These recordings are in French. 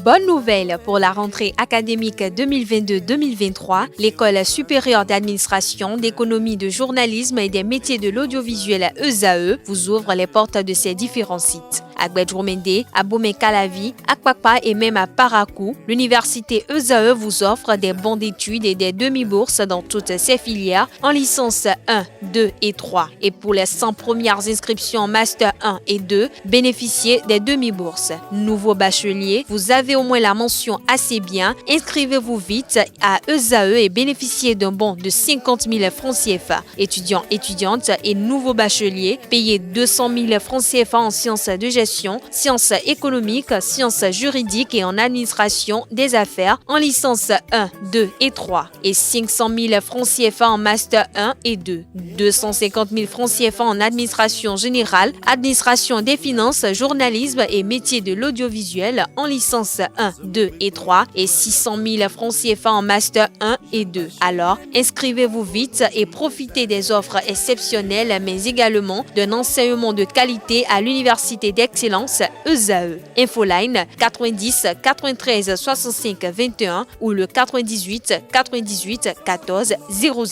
Bonne nouvelle pour la rentrée académique 2022-2023, l'École supérieure d'administration, d'économie, de journalisme et des métiers de l'audiovisuel ESAE vous ouvre les portes de ses différents sites. À Gbedjomende, à Bomé-Calavi, à Kpakpa et même à Parakou, l'université ESAE vous offre des bons d'études et des demi-bourses dans toutes ses filières en licence 1, 2 et 3. Et pour les 100 premières inscriptions en master 1 et 2, bénéficiez des demi-bourses. Nouveau bachelier, vous avez au moins la mention assez bien. Inscrivez-vous vite à ESAE et bénéficiez d'un bon de 50 000 francs CFA. Étudiants, étudiantes et nouveaux bacheliers, payez 200 000 francs CFA en sciences de gestion, sciences économiques, sciences juridiques et en administration des affaires en licence 1, 2 et 3 et 500 000 francs CFA en master 1 et 2, 250 000 francs CFA en administration générale, administration des finances, journalisme et métiers de l'audiovisuel en licence 1, 2 et 3 et 600 000 francs CFA en master 1 et 2. Alors, inscrivez-vous vite et profitez des offres exceptionnelles mais également d'un enseignement de qualité à l'université d'excellence ESAE. Infoline 90 93 65 21 ou le 98 98 14 00.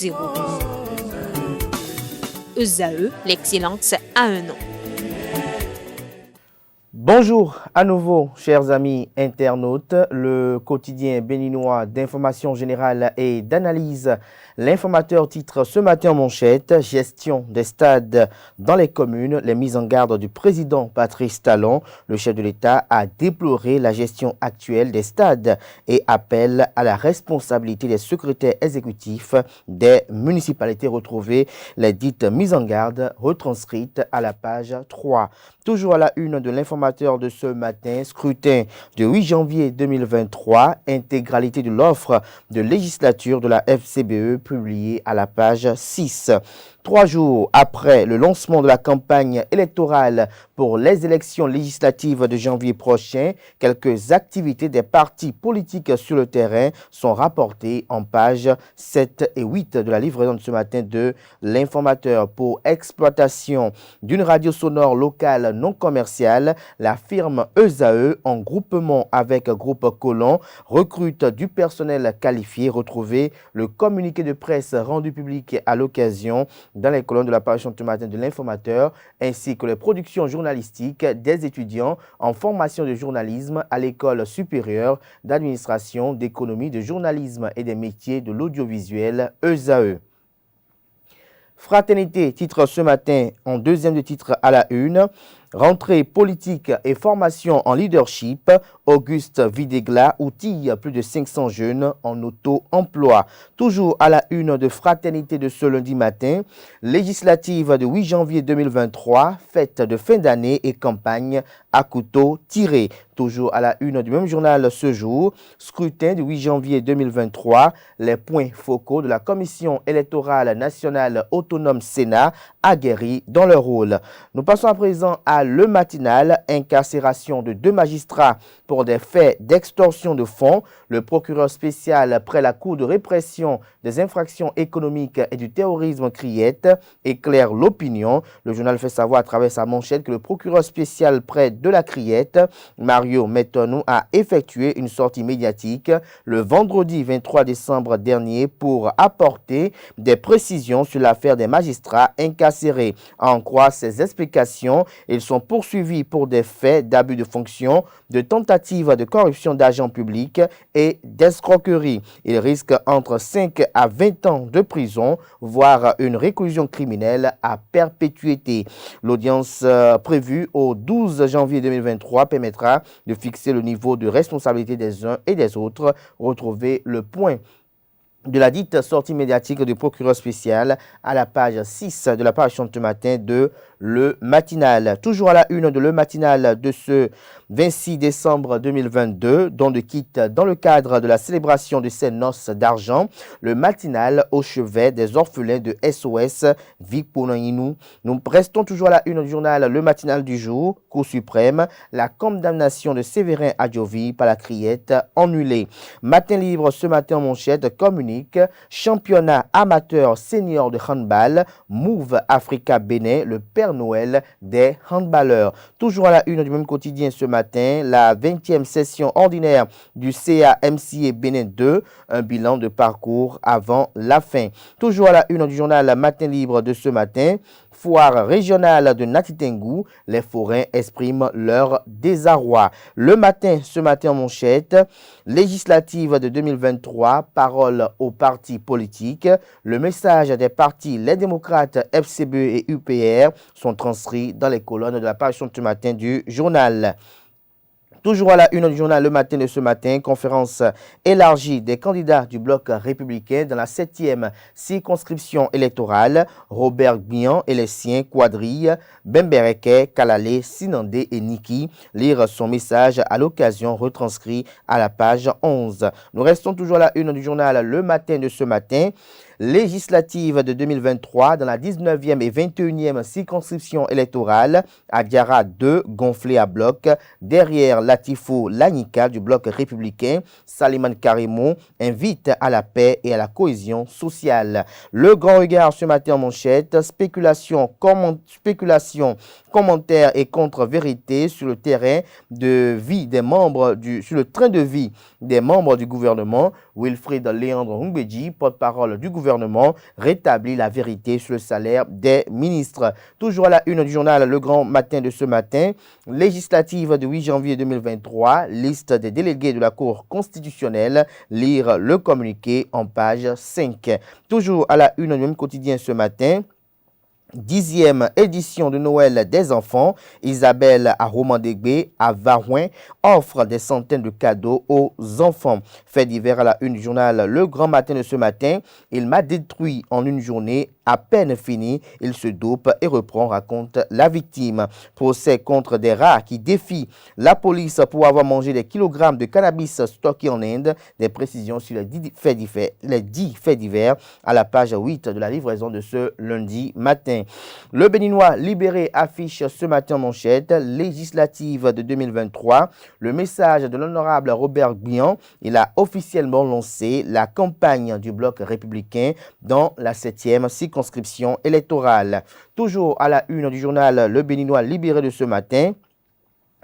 ESAE, l'excellence à un nom. Bonjour à nouveau, chers amis internautes. Le quotidien béninois d'information générale et d'analyse, l'informateur titre ce matin en manchette: gestion des stades dans les communes. Les mises en garde du président Patrice Talon. Le chef de l'État a déploré la gestion actuelle des stades et appelle à la responsabilité des secrétaires exécutifs des municipalités. Retrouvées les dites mises en garde retranscrites à la page 3. Toujours à la une de l'informateur de ce matin, scrutin de 8 janvier 2023, intégralité de l'offre de législature de la FCBE publiée à la page 6. 3 jours après le lancement de la campagne électorale pour les élections législatives de janvier prochain, quelques activités des partis politiques sur le terrain sont rapportées en pages 7 et 8 de la livraison de ce matin de l'informateur. Pour exploitation d'une radio sonore locale non commerciale, la firme ESAE, en groupement avec Groupe Colon, recrute du personnel qualifié. Retrouvez le communiqué de presse rendu public à l'occasion dans les colonnes de la parution de ce matin de l'informateur, ainsi que les productions journalistiques des étudiants en formation de journalisme à l'école supérieure d'administration, d'économie, de journalisme et des métiers de l'audiovisuel ESAE. Fraternité titre ce matin en deuxième de titre à la une: rentrée politique et formation en leadership, Auguste Videgla outille plus de 500 jeunes en auto-emploi. Toujours à la une de Fraternité de ce lundi matin, législative de 8 janvier 2023, fête de fin d'année et campagne à couteau tiré. Toujours à la une du même journal ce jour, scrutin du 8 janvier 2023, les points focaux de la Commission électorale nationale autonome Sénat aguerris dans leur rôle. Nous passons à présent à le matinal, incarcération de 2 magistrats pour des faits d'extorsion de fonds. Le procureur spécial près la Cour de répression des infractions économiques et du terrorisme Criette éclaire l'opinion. Le journal fait savoir à travers sa manchette que le procureur spécial près de la Criette, Mario Metonou, a effectué une sortie médiatique le vendredi 23 décembre dernier pour apporter des précisions sur l'affaire des magistrats incarcérés. À en croire ses explications, ils sont poursuivis pour des faits d'abus de fonction, de tentative de corruption d'agents publics et d'escroquerie. Ils risquent entre 5 à 20 ans de prison, voire une réclusion criminelle à perpétuité. L'audience prévue au 12 janvier 2023 permettra de fixer le niveau de responsabilité des uns et des autres. Retrouvez le point de la dite sortie médiatique du procureur spécial à la page 6 de la parution de ce matin de Le Matinal. Toujours à la une de Le Matinal de ce 26 décembre 2022, dont de quitte dans le cadre de la célébration de ses noces d'argent, Le Matinal au chevet des orphelins de SOS Vic Ponayinou. Nous restons toujours à la une du journal Le Matinal du jour. Cour suprême, la condamnation de Séverin Adjovi par la criette annulée. Matin libre ce matin en manchette communique championnat amateur senior de handball, Move Africa Bénin, le Père Noël des handballeurs. Toujours à la une du même quotidien ce matin, la 20e session ordinaire du CAMCA Bénin 2, un bilan de parcours avant la fin. Toujours à la une du journal Matin libre de ce matin, foire régionale de Natitengu, les forains expriment leur désarroi. Le matin, ce matin en manchette, législative de 2023, parole aux partis politiques. Le message des partis, les démocrates, FCBE et UPR sont transcrits dans les colonnes de la page de ce matin du journal. Toujours à la une du journal Le Matin de ce matin, conférence élargie des candidats du bloc républicain dans la 7e circonscription électorale. Robert Gbian et les siens quadrillent Bembereke, Kalale, Sinandé et Niki. Lire son message à l'occasion retranscrit à la page 11. Nous restons toujours à la une du journal Le Matin de ce matin. Législative de 2023 dans la 19e et 21e circonscription électorale, Adiara 2 gonflé à bloc. Derrière Latifo Lanika du bloc républicain, Saliman Karimou invite à la paix et à la cohésion sociale. Le grand regard ce matin en manchette, spéculation, commentaires et contre-vérité sur le terrain de vie des membres sur le train de vie des membres du gouvernement. Wilfried Léandre Humbedji, porte-parole du gouvernement, rétablit la vérité sur le salaire des ministres. Toujours à la une du journal Le Grand Matin de ce matin, législative du 8 janvier 2023, liste des délégués de la Cour constitutionnelle, lire le communiqué en page 5. Toujours à la une du même quotidien ce matin, 10e édition de Noël des enfants, Isabelle à Romandégbé, à Varouin, offre des centaines de cadeaux aux enfants. Fait divers à la une du journal Le Grand Matin de ce matin, il m'a détruit en une journée, à peine fini, il se dope et reprend, raconte la victime. Procès contre des rats qui défient la police pour avoir mangé des kilogrammes de cannabis stockés en Inde. Des précisions sur les 10 faits divers à la page 8 de la livraison de ce lundi matin. Le Béninois libéré affiche ce matin en manchette, législative de 2023, le message de l'honorable Robert Gbian. Il a officiellement lancé la campagne du bloc républicain dans la 7e circonscription électorale. Toujours à la une du journal Le Béninois libéré de ce matin,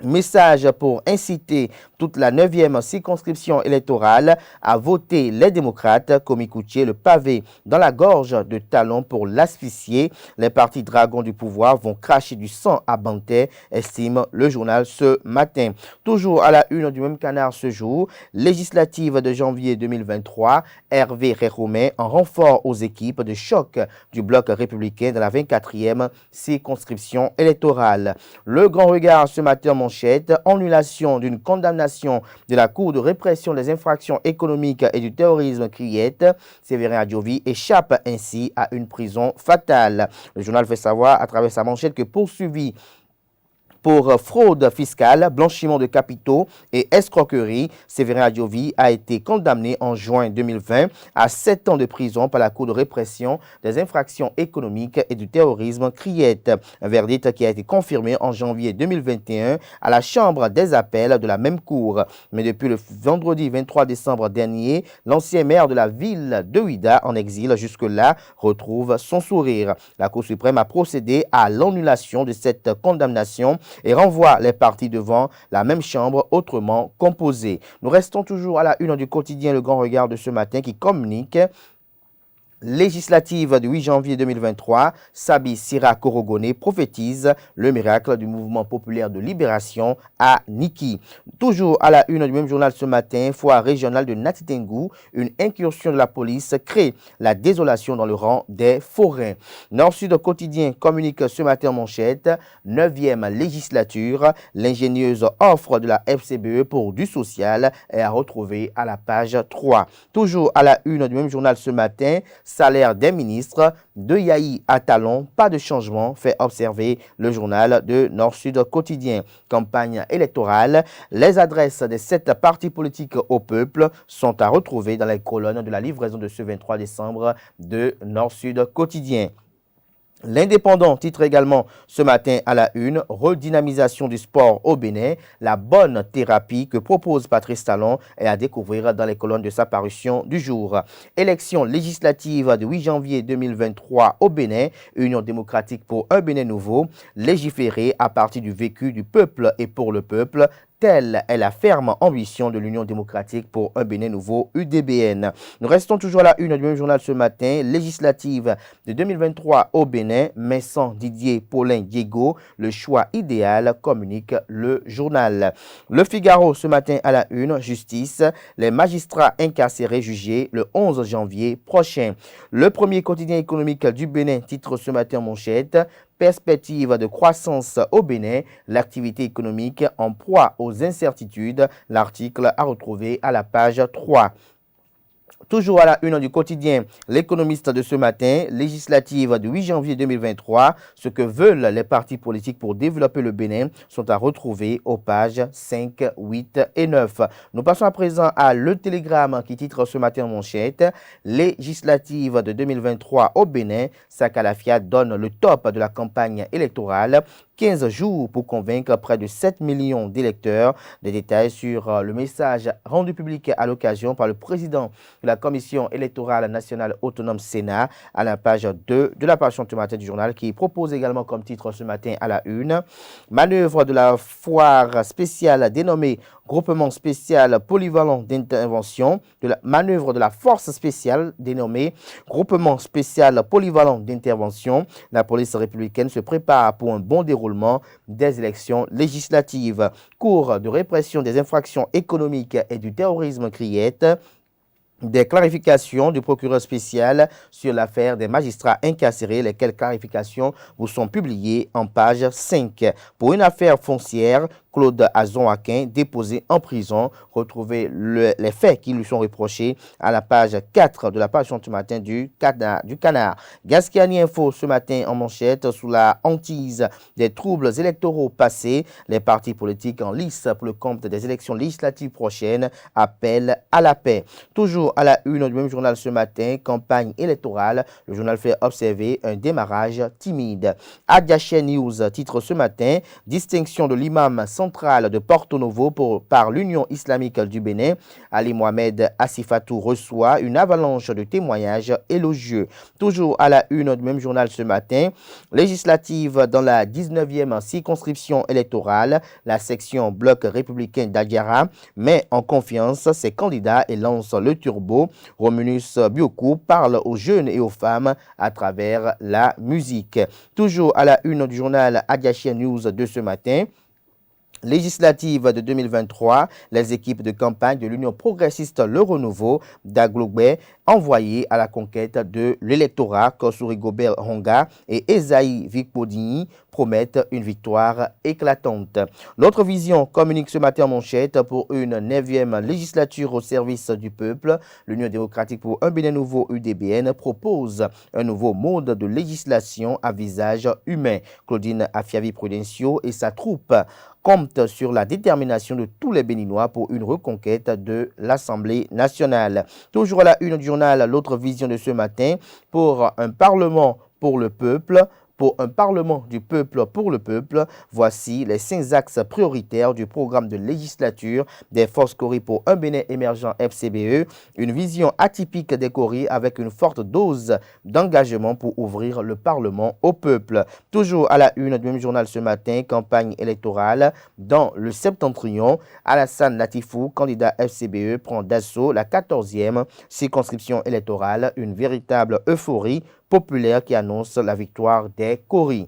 message pour inciter toute la 9e circonscription électorale à voter les démocrates. Komikoutié, le pavé dans la gorge de Talon pour l'asphyxier. Les partis dragons du pouvoir vont cracher du sang à Bantais, estime le journal ce matin. Toujours à la une du même canard ce jour, législative de janvier 2023, Hervé Réroumé en renfort aux équipes de choc du bloc républicain dans la 24e circonscription électorale. Le grand regard ce matin, manchette, annulation d'une condamnation de la Cour de répression des infractions économiques et du terrorisme criette. Séverin Adjovi échappe ainsi à une prison fatale. Le journal fait savoir à travers sa manchette que poursuivi pour fraude fiscale, blanchiment de capitaux et escroquerie, Séverin Adjovi a été condamné en juin 2020 à 7 ans de prison par la Cour de répression des infractions économiques et du terrorisme criette. Un verdict qui a été confirmé en janvier 2021 à la Chambre des appels de la même Cour. Mais depuis le vendredi 23 décembre dernier, l'ancien maire de la ville de Ouidah, en exil jusque-là, retrouve son sourire. La Cour suprême a procédé à l'annulation de cette condamnation et renvoie les parties devant la même chambre autrement composée. Nous restons toujours à la une du quotidien Le Grand Regard de ce matin qui communique législative du 8 janvier 2023, Sabi Sira Korogone prophétise le miracle du mouvement populaire de libération à Niki. Toujours à la une du même journal ce matin, foire régionale de Natitengu, une incursion de la police crée la désolation dans le rang des forains. Nord-Sud quotidien communique ce matin en manchette, 9e législature, l'ingénieuse offre de la FCBE pour du social est à retrouver à la page 3. Toujours à la une du même journal ce matin, salaire des ministres, de Yahi à Talon, pas de changement, fait observer le journal de Nord-Sud quotidien. Campagne électorale, les adresses des 7 partis politiques au peuple sont à retrouver dans les colonnes de la livraison de ce 23 décembre de Nord-Sud quotidien. L'Indépendant titre également ce matin à la une, redynamisation du sport au Bénin, la bonne thérapie que propose Patrice Talon est à découvrir dans les colonnes de sa parution du jour. Élection législative du 8 janvier 2023 au Bénin, Union démocratique pour un Bénin nouveau, légiférer à partir du vécu du peuple et pour le peuple. Telle est la ferme ambition de l'Union démocratique pour un Bénin nouveau, UDBN. Nous restons toujours à la une du même journal ce matin, législative de 2023 au Bénin, Vincent Didier Paulin Diego, le choix idéal, communique le journal. Le Figaro ce matin à la une, justice, les magistrats incarcérés jugés le 11 janvier prochain. Le premier quotidien économique du Bénin titre ce matin en manchette, perspective de croissance au Bénin, l'activité économique en proie aux incertitudes. L'article à retrouver à la page 3. Toujours à la une du quotidien, l'économiste de ce matin, législative du 8 janvier 2023, ce que veulent les partis politiques pour développer le Bénin sont à retrouver aux pages 5, 8 et 9. Nous passons à présent à Le Télégramme qui titre ce matin en manchette, législative de 2023 au Bénin, Sakalafia donne le top de la campagne électorale. 15 jours pour convaincre près de 7 millions d'électeurs. Des détails sur le message rendu public à l'occasion par le président de la Commission électorale nationale autonome Sénat à la page 2 de la page ce matin du journal qui propose également comme titre ce matin à la une, manœuvre de la foire spéciale dénommée groupement spécial polyvalent d'intervention, de la manœuvre de la force spéciale dénommée groupement spécial polyvalent d'intervention. La police républicaine se prépare pour un bon déroulement des élections législatives. Cours de répression des infractions économiques et du terrorisme criette. Des clarifications du procureur spécial sur l'affaire des magistrats incarcérés, lesquelles clarifications vous sont publiées en page 5. Pour une affaire foncière, Claude Azon-Aquin déposé en prison. Retrouvez les faits qui lui sont reprochés à la page 4 de la page ce matin du Canard. Gascani Info ce matin en manchette sous la hantise des troubles électoraux passés. Les partis politiques en lice pour le compte des élections législatives prochaines appellent à la paix. Toujours à la une du même journal ce matin, campagne électorale. Le journal fait observer un démarrage timide. Agaché News titre ce matin, distinction de l'imam central de Porto Novo par l'Union islamique du Bénin. Ali Mohamed Assifatou reçoit une avalanche de témoignages élogieux. Toujours à la une du même journal ce matin, législative dans la 19e circonscription électorale, la section bloc républicain d'Aguera met en confiance ses candidats et lance le turbo. Romulus Biokou parle aux jeunes et aux femmes à travers la musique. Toujours à la une du journal Agaché News de ce matin, législative de 2023, les équipes de campagne de l'Union progressiste Le Renouveau d'Agloubé envoyées à la conquête de l'électorat. Kossouri Gobert Honga et Esaïe Vikpodini promettent une victoire éclatante. L'autre vision communique ce matin en manchette pour une 9e législature au service du peuple. L'Union démocratique pour un Bénin nouveau UDBN propose un nouveau mode de législation à visage humain. Claudine Afiavi Prudencio et sa troupe compte sur la détermination de tous les Béninois pour une reconquête de l'Assemblée nationale. Toujours à la une du journal, l'autre vision de ce matin, pour un Parlement pour le peuple. Pour un Parlement du peuple pour le peuple, voici les 5 axes prioritaires du programme de législature des forces Cori pour un Bénin émergent FCBE, une vision atypique des Cori avec une forte dose d'engagement pour ouvrir le Parlement au peuple. Toujours à la une du même journal ce matin, campagne électorale dans le Septentrion, Alassane Latifou, candidat FCBE, prend d'assaut la 14e circonscription électorale, une véritable euphorie populaire qui annonce la victoire des Cori.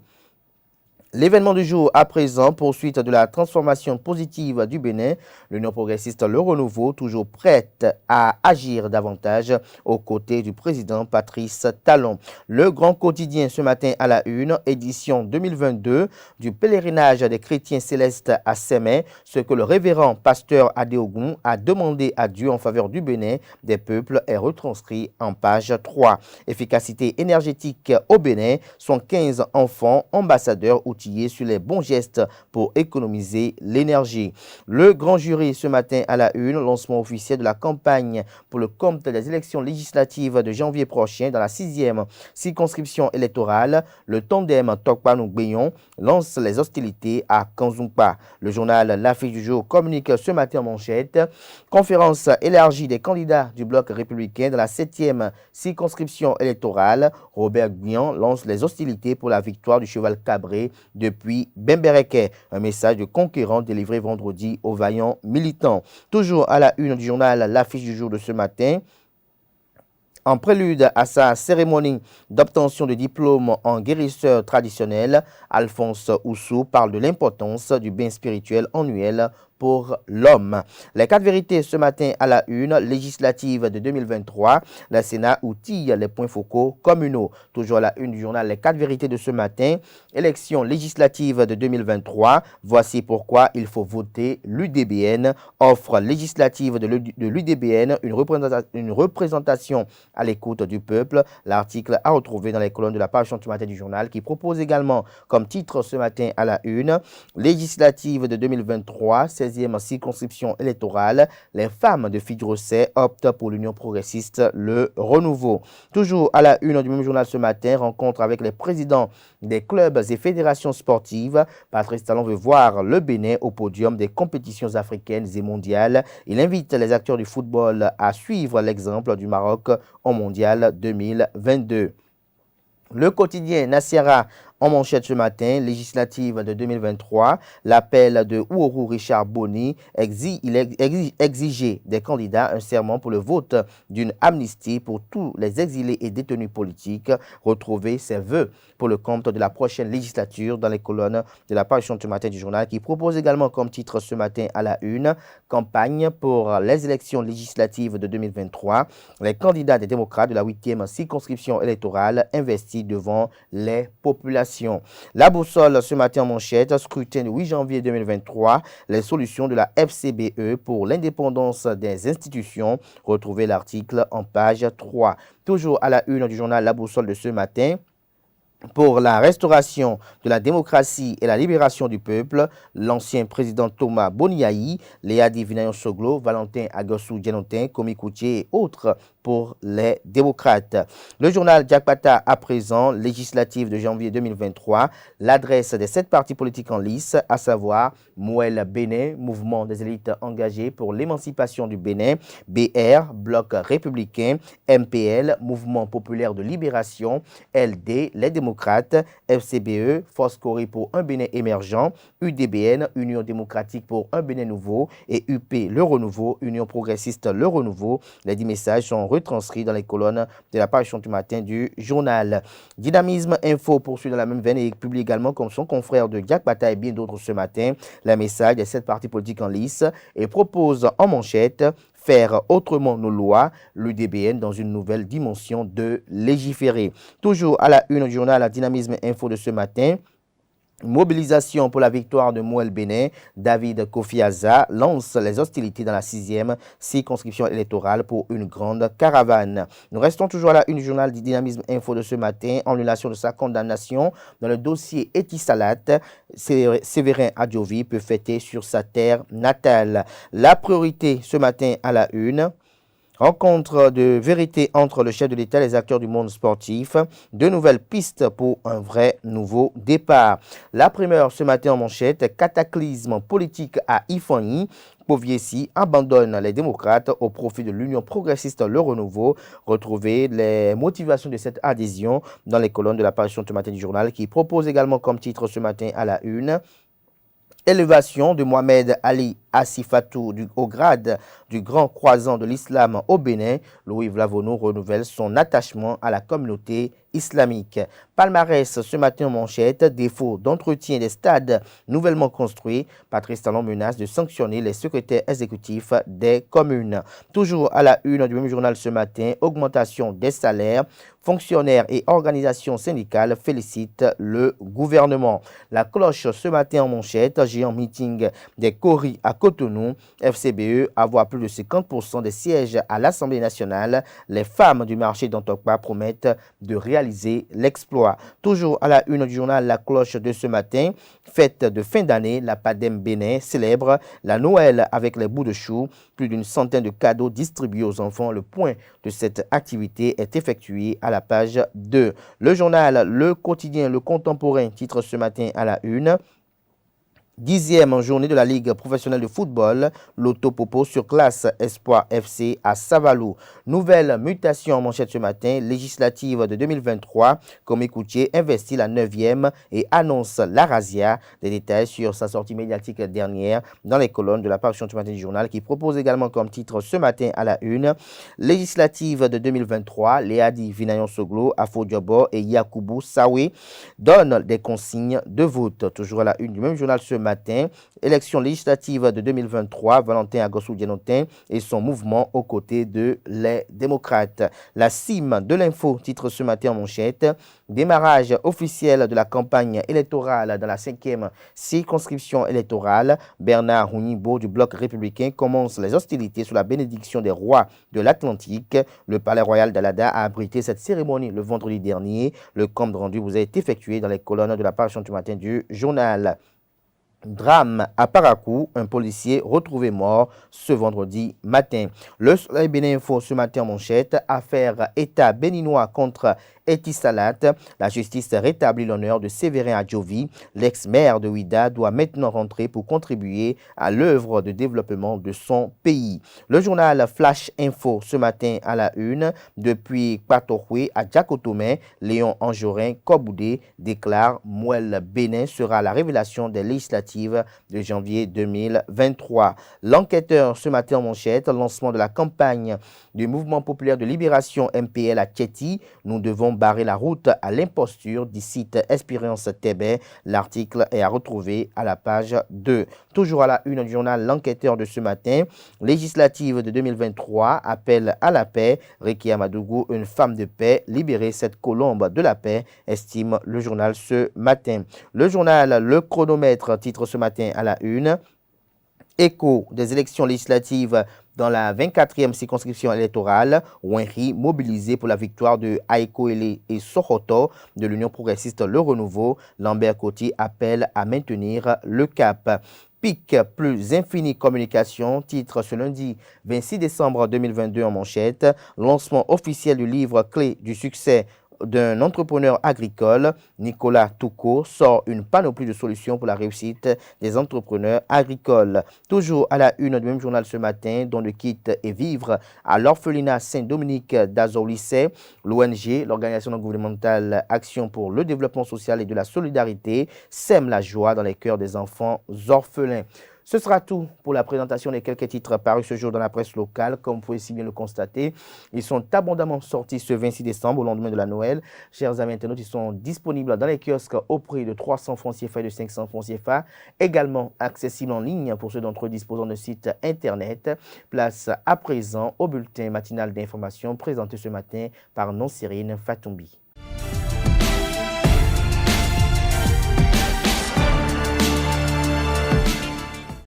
L'événement du jour à présent, poursuite de la transformation positive du Bénin, l'Union progressiste Le Renouveau, toujours prête à agir davantage aux côtés du président Patrice Talon. Le Grand Quotidien ce matin à la une, édition 2022 du pèlerinage des chrétiens célestes à Sémé, ce que le révérend pasteur Adéogun a demandé à Dieu en faveur du Bénin des peuples est retranscrit en page 3. Efficacité énergétique au Bénin, sont 15 enfants ambassadeurs ou outillés sur les bons gestes pour économiser l'énergie. Le grand jury ce matin à la une, lancement officiel de la campagne pour le compte des élections législatives de janvier prochain dans la 6e circonscription électorale. Le tandem Tokpa-Nougbeyon lance les hostilités à Kanzumpa. Le journal L'Affiche du jour communique ce matin en manchette. Conférence élargie des candidats du bloc républicain dans la 7e circonscription électorale. Robert Guian lance les hostilités pour la victoire du cheval cabré depuis Bembereke. Un message de conquérant délivré vendredi aux vaillants militants. Toujours à la une du journal L'Affiche du jour de ce matin. En prélude à sa cérémonie d'obtention de diplôme en guérisseur traditionnel, Alphonse Oussou parle de l'importance du bain spirituel annuel pour l'homme. Les 4 vérités ce matin à la une, législative de 2023, le Sénat outille les points focaux communaux. Toujours à la une du journal Les 4 vérités de ce matin, élection législative de 2023, voici pourquoi il faut voter l'UDBN, offre législative de l'UDBN, une représentation à l'écoute du peuple. L'article à retrouver dans les colonnes de la page du matin du journal qui propose également comme titre ce matin à la une, législative de 2023, 16e circonscription électorale, les femmes de Fidrosset optent pour l'Union progressiste, le renouveau. Toujours à la une du même journal ce matin, rencontre avec les présidents des clubs et fédérations sportives. Patrice Talon veut voir le Bénin au podium des compétitions africaines et mondiales. Il invite les acteurs du football à suivre l'exemple du Maroc au mondial 2022. Le quotidien Nassera en manchette ce matin, législative de 2023, l'appel de Ouourou Richard Boni exigeait des candidats un serment pour le vote d'une amnistie pour tous les exilés et détenus politiques. Retrouver ses vœux pour le compte de la prochaine législature dans les colonnes de la page ce matin du journal qui propose également comme titre ce matin à la une, campagne pour les élections législatives de 2023. Les candidats des démocrates de la 8e circonscription électorale investis devant les populations. La boussole ce matin en manchette, scrutin du 8 janvier 2023, les solutions de la FCBE pour l'indépendance des institutions. Retrouvez l'article en page 3. Toujours à la une du journal La Boussole de ce matin. Pour la restauration de la démocratie et la libération du peuple, l'ancien président Thomas Boniaï, Léa Divinayon Soglo, Valentin Agossou Djanotin, Komi Koutié et autres pour les démocrates. Le journal Diakpata à présent, législative de janvier 2023, l'adresse des 7 partis politiques en lice, à savoir Mouel Bénin, mouvement des élites engagées pour l'émancipation du Bénin, BR, Bloc républicain, MPL, mouvement populaire de libération, LD, les démocrates, FCBE, Force Corée pour un Bénin émergent, UDBN, Union démocratique pour un Bénin nouveau et UP, le renouveau, Union progressiste, le renouveau. Les 10 messages sont retranscrits dans les colonnes de la page du matin du journal. Dynamisme Info poursuit dans la même veine et publie également comme son confrère de Diakpata et bien d'autres ce matin, le message des 7 partis politiques en lice et propose en manchette faire autrement nos lois, l'UDBN dans une nouvelle dimension de légiférer. Toujours à la une du journal Dynamisme Info de ce matin, mobilisation pour la victoire de Mouel Bénin, David Kofi Aza lance les hostilités dans la 6e circonscription électorale pour une grande caravane. Nous restons toujours à la une du journal du Dynamisme Info de ce matin, annulation de sa condamnation dans le dossier Etisalat. Séverin Adjovi peut fêter sur sa terre natale. La priorité ce matin à la une. Rencontre de vérité entre le chef de l'État et les acteurs du monde sportif. De nouvelles pistes pour un vrai nouveau départ. La primeur ce matin en manchette, cataclysme politique à Ifani. Poviesi abandonne les démocrates au profit de l'Union progressiste Le Renouveau. Retrouvez les motivations de cette adhésion dans les colonnes de la page ce matin du journal qui propose également comme titre ce matin à la une. Élévation de Mohamed Ali Assifatou au grade du grand croisant de l'islam au Bénin, Louis Vlavono renouvelle son attachement à la communauté islamique. Palmarès ce matin en manchette, défaut d'entretien des stades nouvellement construits. Patrice Talon menace de sanctionner les secrétaires exécutifs des communes. Toujours à la une du même journal ce matin, augmentation des salaires. Fonctionnaires et organisations syndicales félicitent le gouvernement. La cloche ce matin en manchette, géant meeting des Cori à Cotonou. FCBE avoir plus de 50% des sièges à l'Assemblée nationale. Les femmes du marché d'Antokpa promettent de réaliser l'exploit. Toujours à la une du journal La Cloche de ce matin, fête de fin d'année, la PADEM Bénin célèbre la Noël avec les bouts de chou. Plus d'une centaine de cadeaux distribués aux enfants. Le point de cette activité est effectué à la page 2. Le journal Le Quotidien, Le Contemporain titre ce matin à la une. 10e journée de la Ligue professionnelle de football, l'Autopopo sur classe Espoir FC à Savalou. Nouvelle mutation en manchette ce matin, législative de 2023. Comme Koutié investit la 9e et annonce la razzia. Des détails sur sa sortie médiatique dernière dans les colonnes de la parution ce matin du journal qui propose également comme titre ce matin à la une. Législative de 2023, Léadi Vinayon Soglo, Afo Diobo et Yakoubou Sawe donnent des consignes de vote. Toujours à la une du même journal ce matin. Élection législative de 2023, Valentin Agossou-Dianotin et son mouvement aux côtés de les démocrates. La cime de l'info titre ce matin en manchette. Démarrage officiel de la campagne électorale dans la 5e circonscription électorale. Bernard Hounibo du bloc républicain commence les hostilités sous la bénédiction des rois de l'Atlantique. Le palais royal d'Alada a abrité cette cérémonie le vendredi dernier. Le compte rendu vous a été effectué dans les colonnes de la parution du matin du journal. Drame à Parakou, un policier retrouvé mort ce vendredi matin. Le Soleil Bénin Info ce matin en manchette, affaire État béninois contre Etisalat. La justice rétablit l'honneur de Séverin Adjovi. L'ex-maire de Ouida doit maintenant rentrer pour contribuer à l'œuvre de développement de son pays. Le journal Flash Info ce matin à la une. Depuis Kpatoroué à Djakotomé, Léon Anjorin Koboudé déclare Mouel Bénin sera la révélation des législatives de janvier 2023. L'enquêteur ce matin en manchette, lancement de la campagne du Mouvement populaire de libération MPL à Tchéti. Nous devons barrer la route à l'imposture, dit site Espérance Tébé. L'article est à retrouver à la page 2. Toujours à la une du journal L'Enquêteur de ce matin, législative de 2023, appel à la paix. Rekia Madougou, une femme de paix, libérer cette colombe de la paix, estime le journal ce matin. Le journal Le Chronomètre titre ce matin à la une. Écho des élections législatives dans la 24e circonscription électorale, Wenri mobilisé pour la victoire de Aïkoele et Sohoto de l'Union progressiste Le Renouveau. Lambert Coty appelle à maintenir le cap. PIC plus Infini Communication, titre ce lundi 26 décembre 2022 en manchette. Lancement officiel du livre clé du succès d'un entrepreneur agricole. Nicolas Toucault sort une panoplie de solutions pour la réussite des entrepreneurs agricoles. Toujours à la une du même journal ce matin, dont le kit et vivre à l'orphelinat Saint-Dominique d'Azor-Lycée. L'ONG, l'organisation non gouvernementale Action pour le développement social et de la solidarité, sème la joie dans les cœurs des enfants orphelins. Ce sera tout pour la présentation des quelques titres parus ce jour dans la presse locale. Comme vous pouvez si bien le constater, ils sont abondamment sortis ce 26 décembre au lendemain de la Noël. Chers amis internautes, ils sont disponibles dans les kiosques au prix de 300 francs CFA et de 500 francs CFA. Également accessibles en ligne pour ceux d'entre eux disposant de site internet. Place à présent au bulletin matinal d'information présenté ce matin par Nonsirine Fatoumbi.